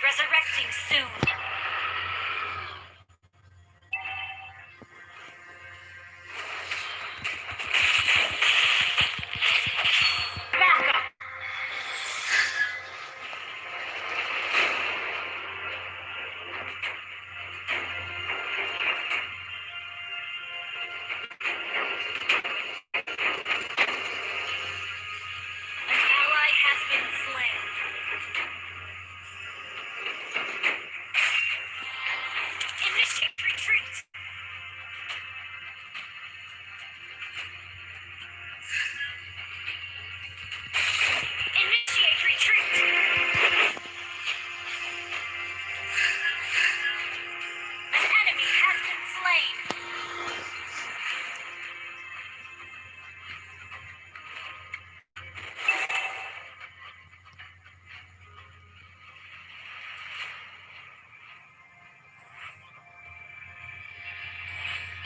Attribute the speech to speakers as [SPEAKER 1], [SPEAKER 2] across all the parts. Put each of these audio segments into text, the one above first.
[SPEAKER 1] Resurrecting soon.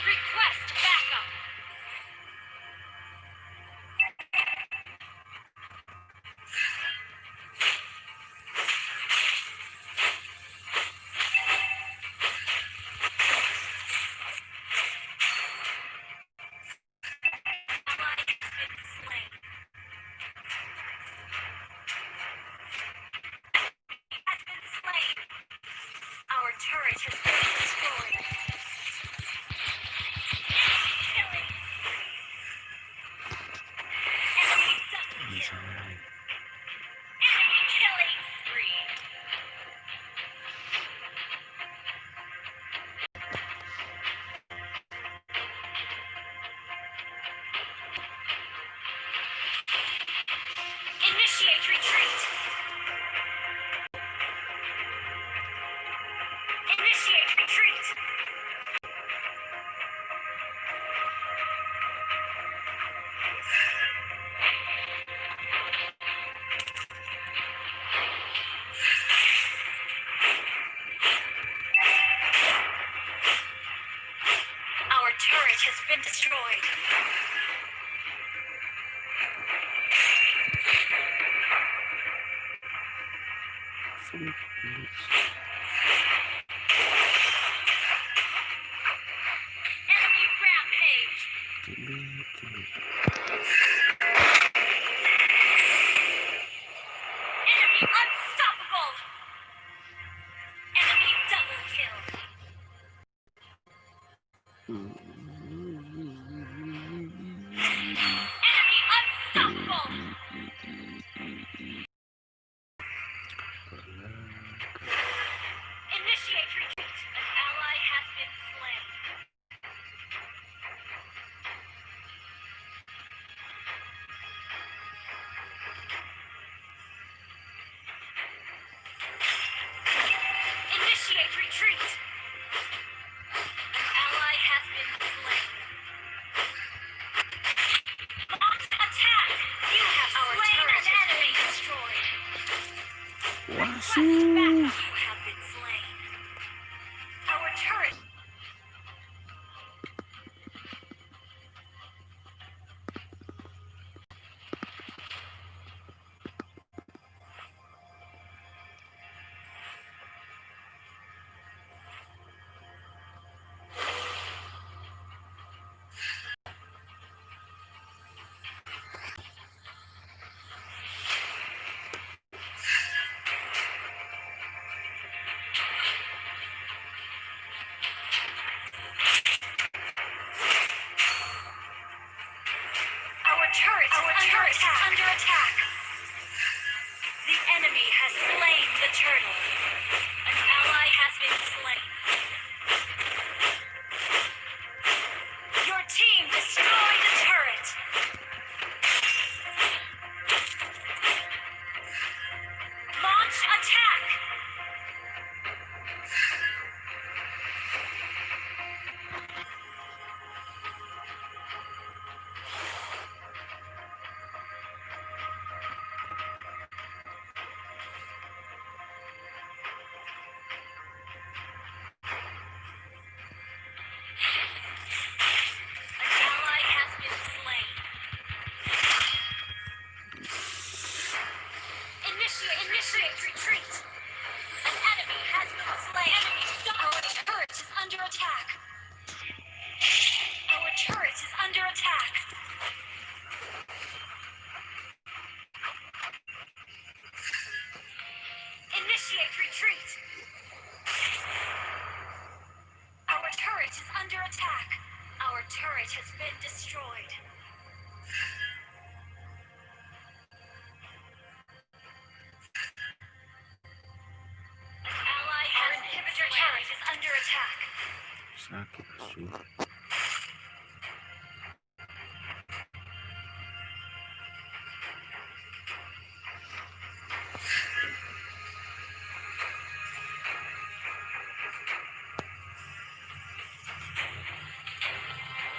[SPEAKER 1] Request backup. Our turret has been destroyed. Killing. Enemy double kill. Enemy killing spree. Initiate retreat. Initiate retreat. Our turret has been destroyed. Enemy rampage. Enemy unstoppable. Enemy double kill. Enemy unstoppable. Initiate retreat. An ally has been slain. Initiate retreat. An ally has been slain. Launch attack. You have slain an enemy. Destroyed. Request backup. You have been slain. Our turret. Our turret is under attack. The enemy has slain the turtle. An ally has been slain. Your team destroyed the turret. Launch attack. Initiate retreat. An
[SPEAKER 2] Sakit asu.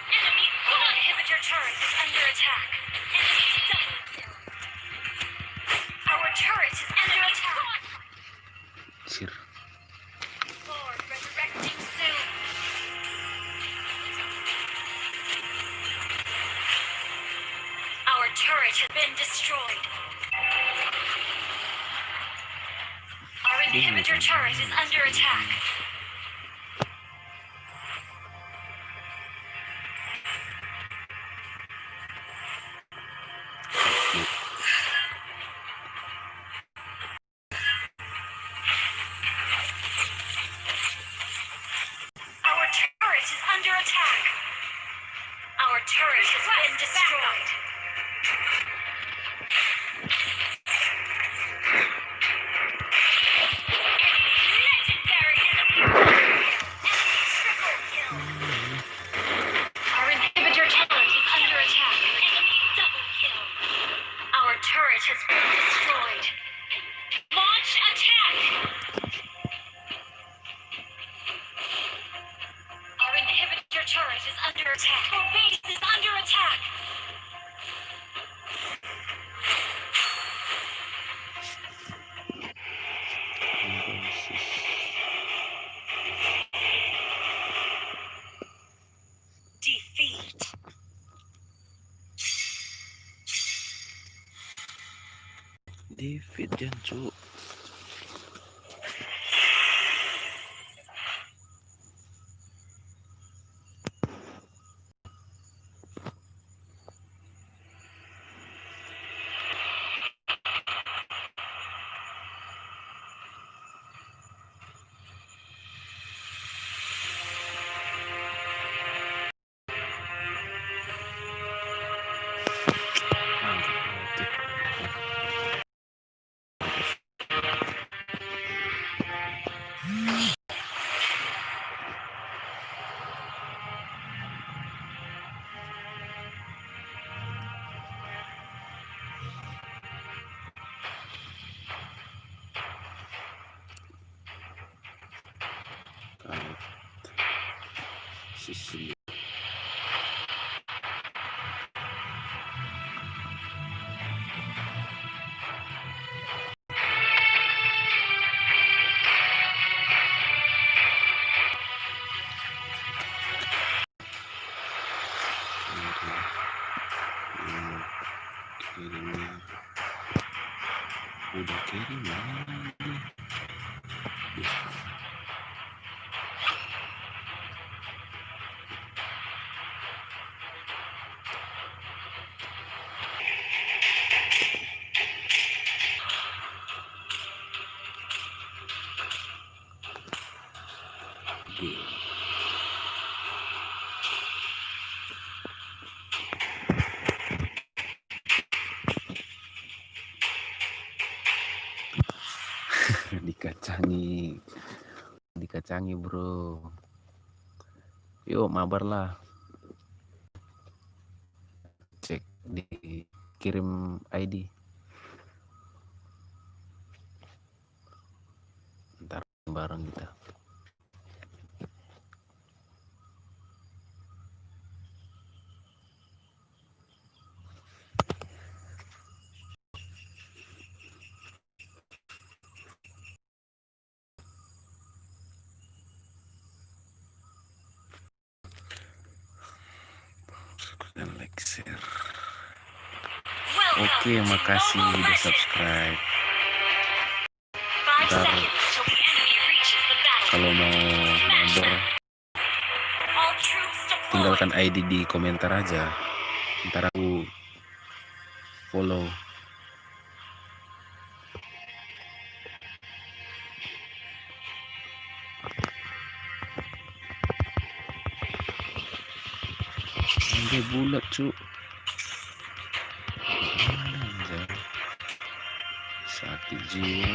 [SPEAKER 1] Enemy inhibitor turret is under attack. Enemy double kill. Our turret is under attack.
[SPEAKER 2] Sir.
[SPEAKER 1] Lord resurrecting soon. Our turret has been destroyed. Our inhibitor turret is under attack. Our turret is under attack. Our turret has been destroyed. Legendary enemy. Enemy triple kill. Our inhibitor turret is under attack. Enemy double kill. Our turret has been destroyed. Launch attack. Our inhibitor turret is under attack. Our base is under attack. Defeat.
[SPEAKER 2] David Jancu. Sisi. Kirimnya udah kirim lagi. Dicacangi bro. Yuk mabar lah. Cek dikirim ID. Ntar bareng kita. Dan like, share. Oke, makasih udah subscribe. Ntar kalau mau mabar tinggalkan ID di komentar aja. Ntar aku follow. Ini bulat cu. Sakit jiwa.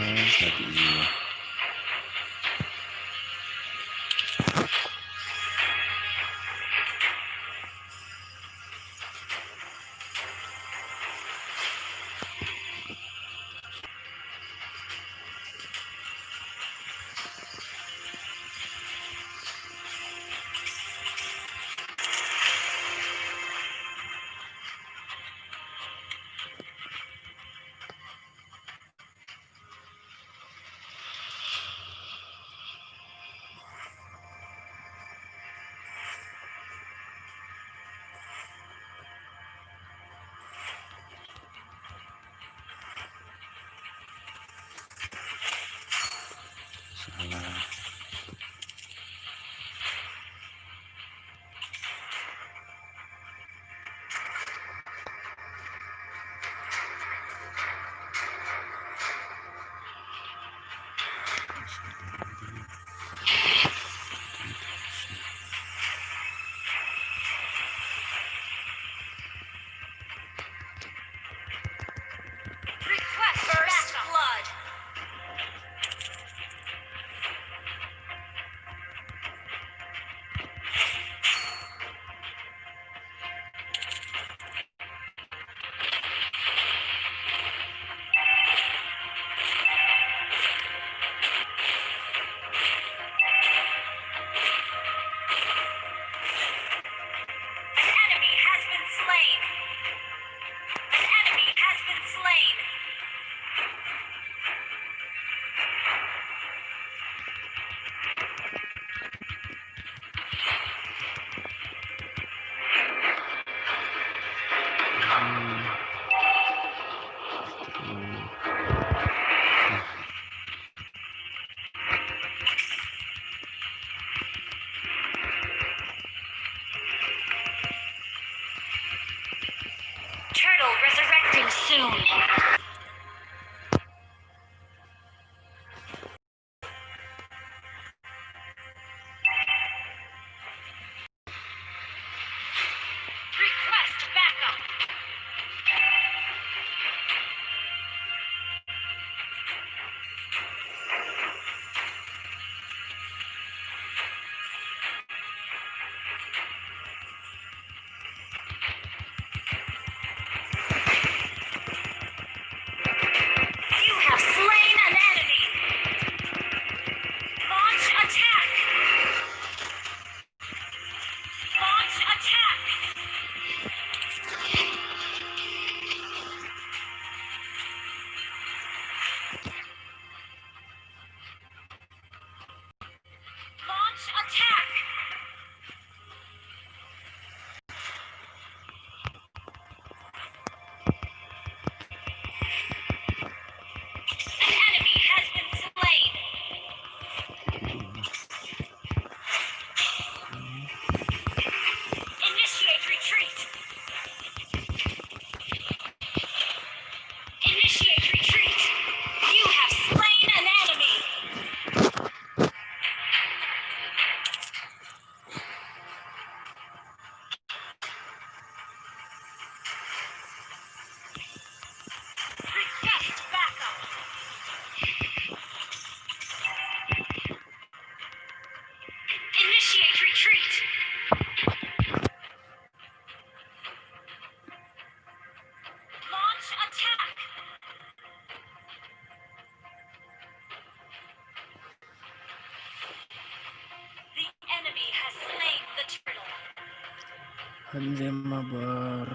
[SPEAKER 2] Anjay mabar.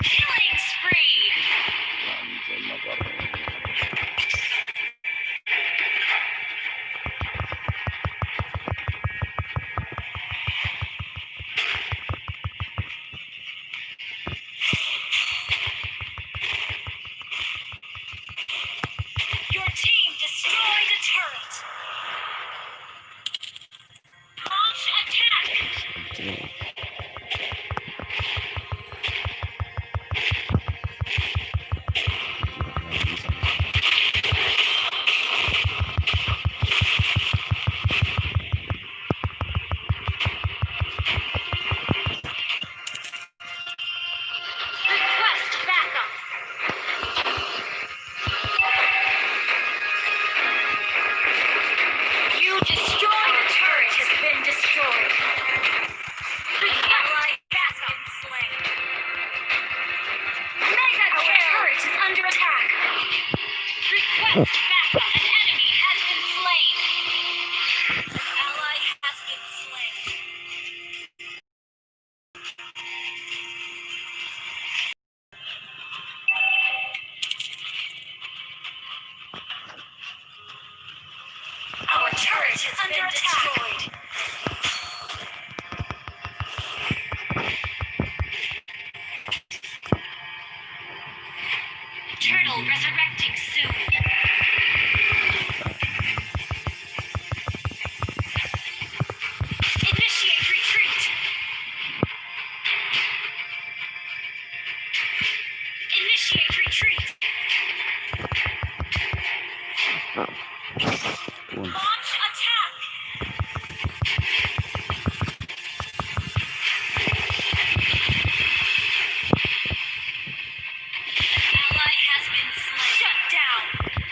[SPEAKER 1] Killing spree.
[SPEAKER 2] Anjay mabar.
[SPEAKER 1] Your team destroyed a turret. Launch attack.
[SPEAKER 2] Anjay. Tidak lagi sama.
[SPEAKER 1] Request backup. You destroyed a turret has been destroyed. Ally has been slain. Mega kill. Our turret is under attack. Request backup. An enemy has been slain. An ally has been slain. Our turret is under attack. Turtle resurrecting soon. Initiate retreat. Initiate retreat.
[SPEAKER 2] Pun.
[SPEAKER 1] Launch attack. Ally has been slain. Shut down.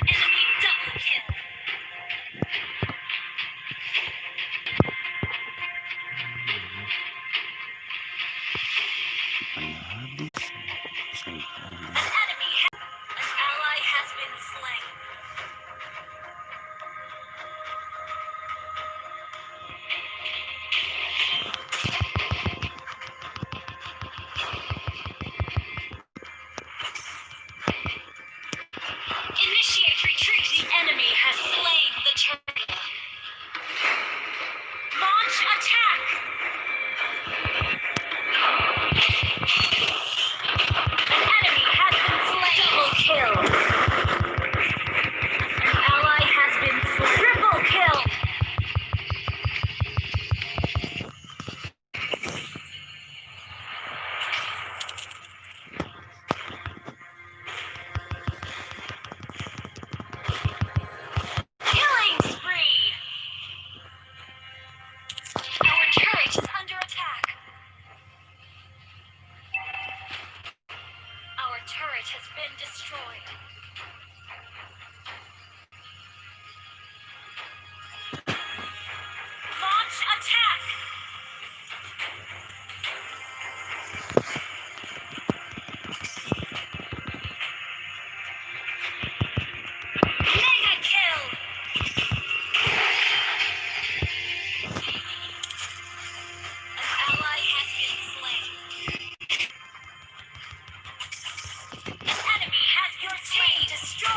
[SPEAKER 1] Enemy double kill.
[SPEAKER 2] Habis. Saya
[SPEAKER 1] An ally has been slain. Initiate retreat. The enemy has slain the turtle. Launch attack. An enemy has been slain. Double kill. An ally has been slain. Triple kill. Killing spree. Our turret is under attack. Our turret has been destroyed. Launch attack. Mega kill. An ally has been slain. An enemy has your team destroyed.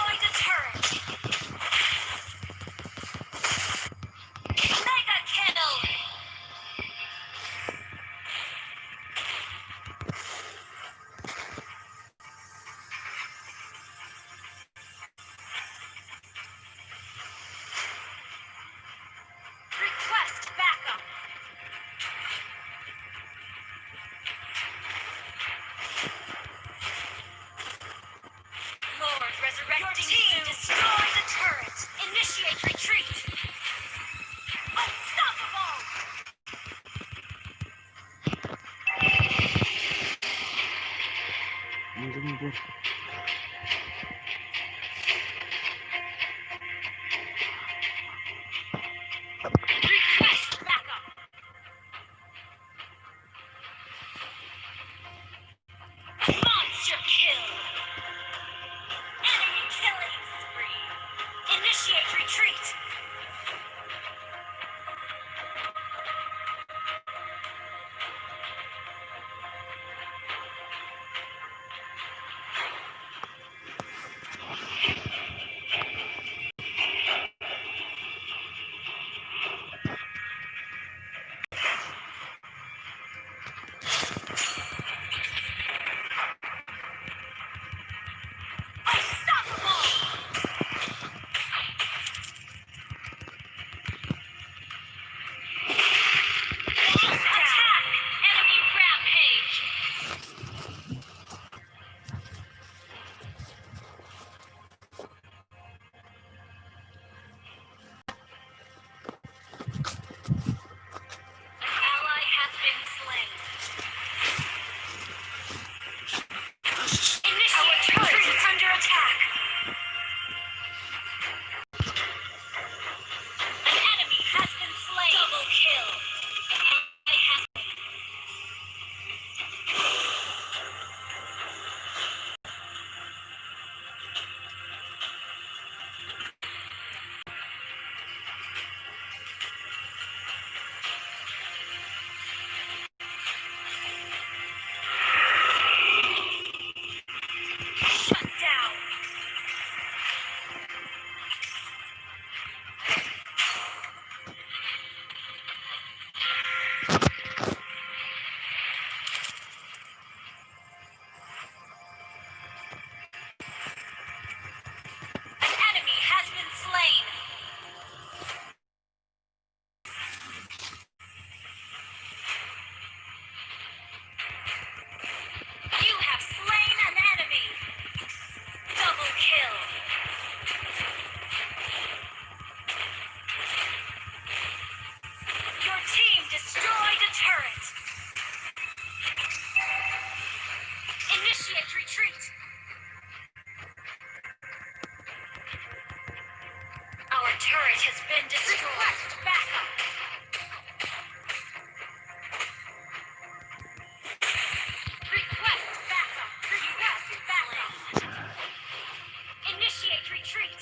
[SPEAKER 1] destroyed. Backup. Request backup. Request backup. Initiate retreat.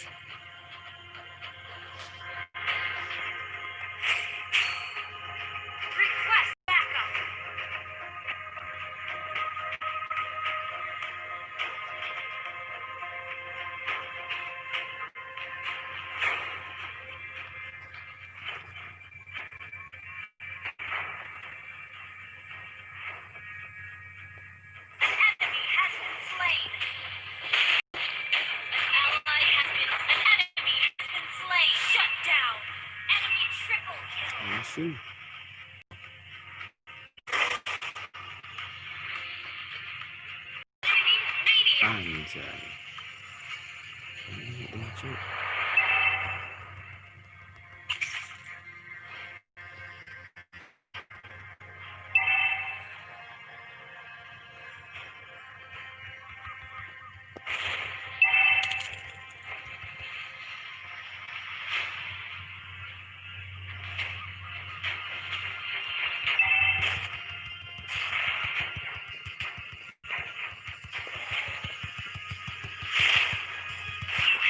[SPEAKER 1] Request backup. An enemy has been slain. An ally has been. An enemy has been slain. Shut down. Enemy triple kill.
[SPEAKER 2] Asu.
[SPEAKER 1] Enemy medium.
[SPEAKER 2] Anjay. Ini dia cuy.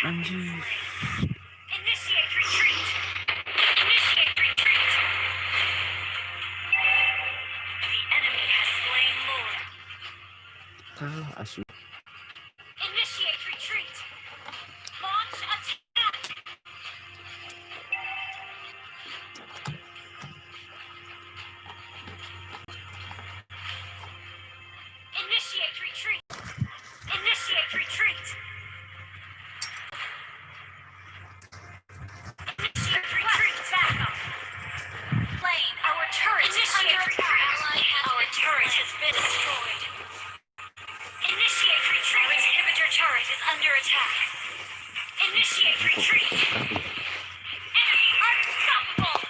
[SPEAKER 2] Anjir.
[SPEAKER 1] Initiate retreat. Initiate retreat. The enemy has slain Lord.
[SPEAKER 2] Kalah asu.
[SPEAKER 1] Initiate retreat. Launch attack. Initiate retreat. Initiate retreat. Initiate retreat. Backup. Lane. Our turret is under attack. Our turret has been destroyed. Initiate retreat. Our inhibitor turret is under attack. Initiate retreat. Enemy unstoppable.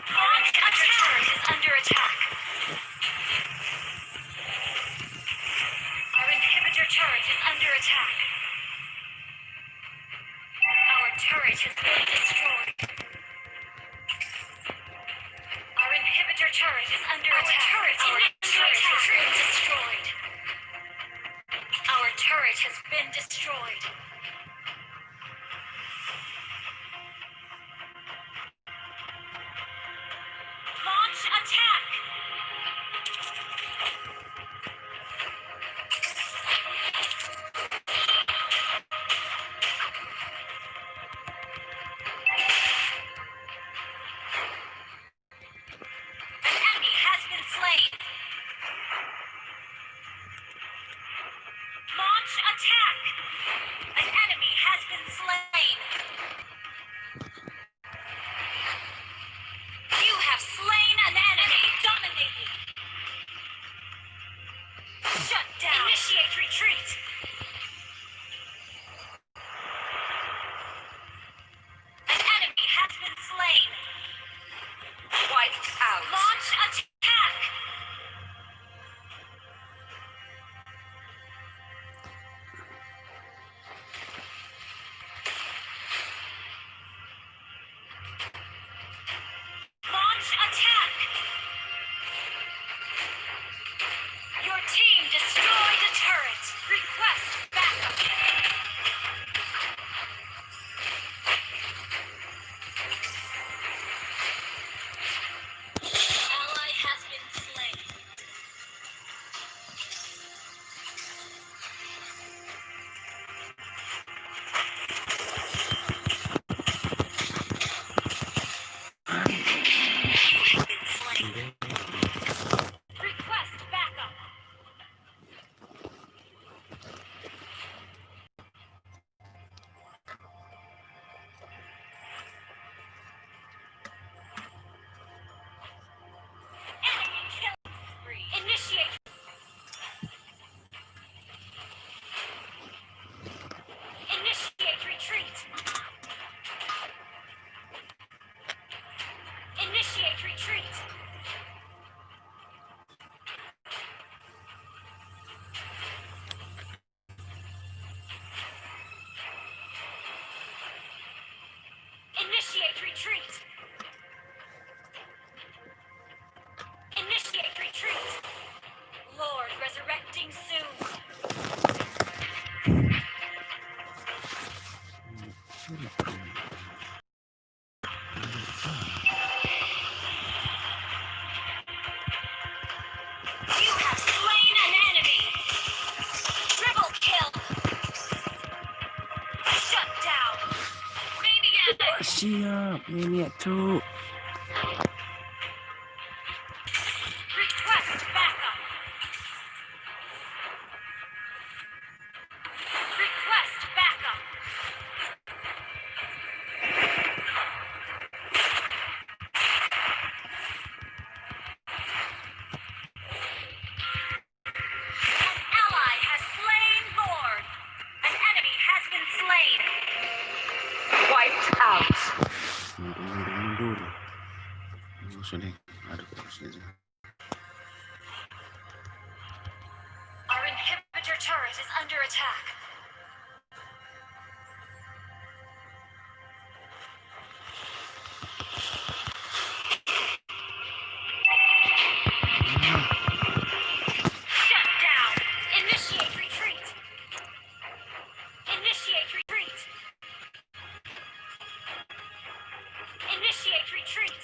[SPEAKER 1] Our inhibitor turret is under attack. Our inhibitor turret is under attack. Our turret has been destroyed. Our inhibitor turret is under attack. Our turret has been destroyed. Our turret has been destroyed. Launch attack. An enemy has been slain. Launch attack. An enemy has been slain. You have slain an enemy. Dominating. retreat. Initiate retreat. Lord resurrecting soon. You have slain an enemy. Triple kill. Shut down. Maniac.
[SPEAKER 2] Siap, Maniac cuk.
[SPEAKER 1] Request backup. Request backup. An ally has slain Lord. An enemy has been slain. Wiped out.
[SPEAKER 2] Mundur. Sini, ada sini.
[SPEAKER 1] Our inhibitor turret is under attack. Shut down. Initiate retreat. Initiate retreat. Initiate retreat.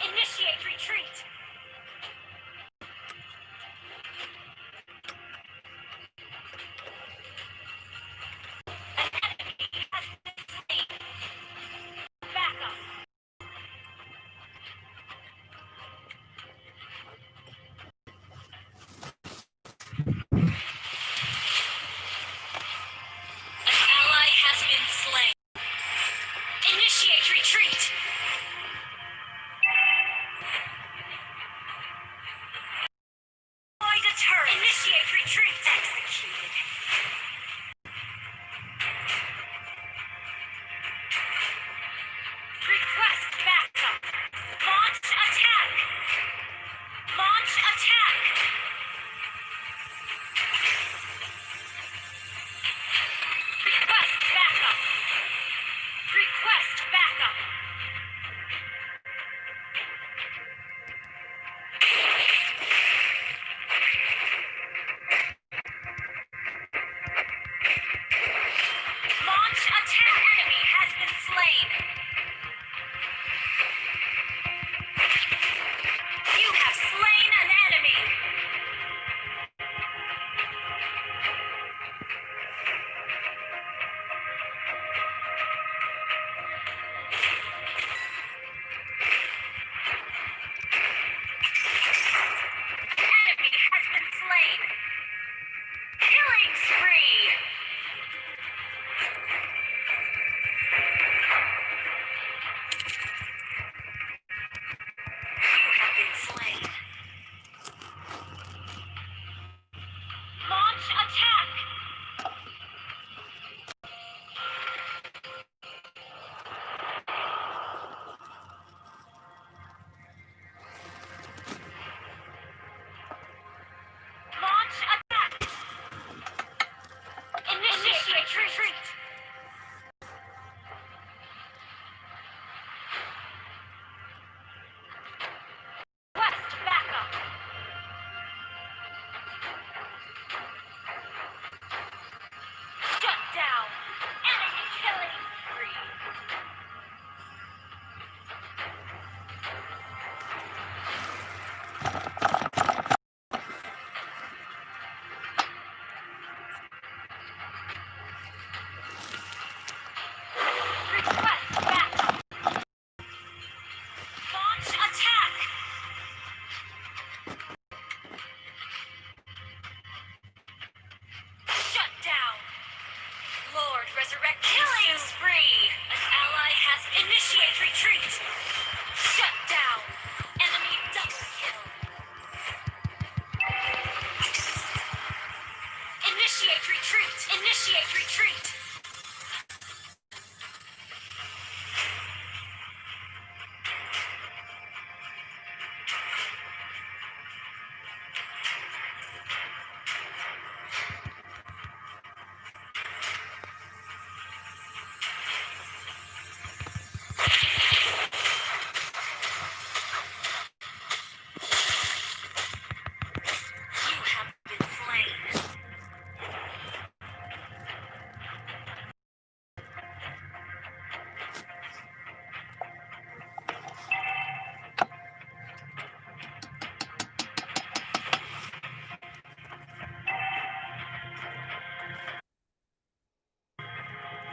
[SPEAKER 1] Initiate retreat. An enemy has been slain. Backup. An ally has been slain. Initiate retreat. Deploy the turret. Initiate retreat. Executed. Request backup. Launch attack. Launch attack. Request backup. Request backup. Launch attack. Enemy has been slain. You have slain an enemy. Enemy has been slain. Killing spree. You have been slain. Launch attack. Launch attack. Initiate retreat. Request backup. Shut down. Enemy killing spree. Request backup. Launch attack. Shut down. Lord resurrect. Killing spree. An ally has initiate retreat.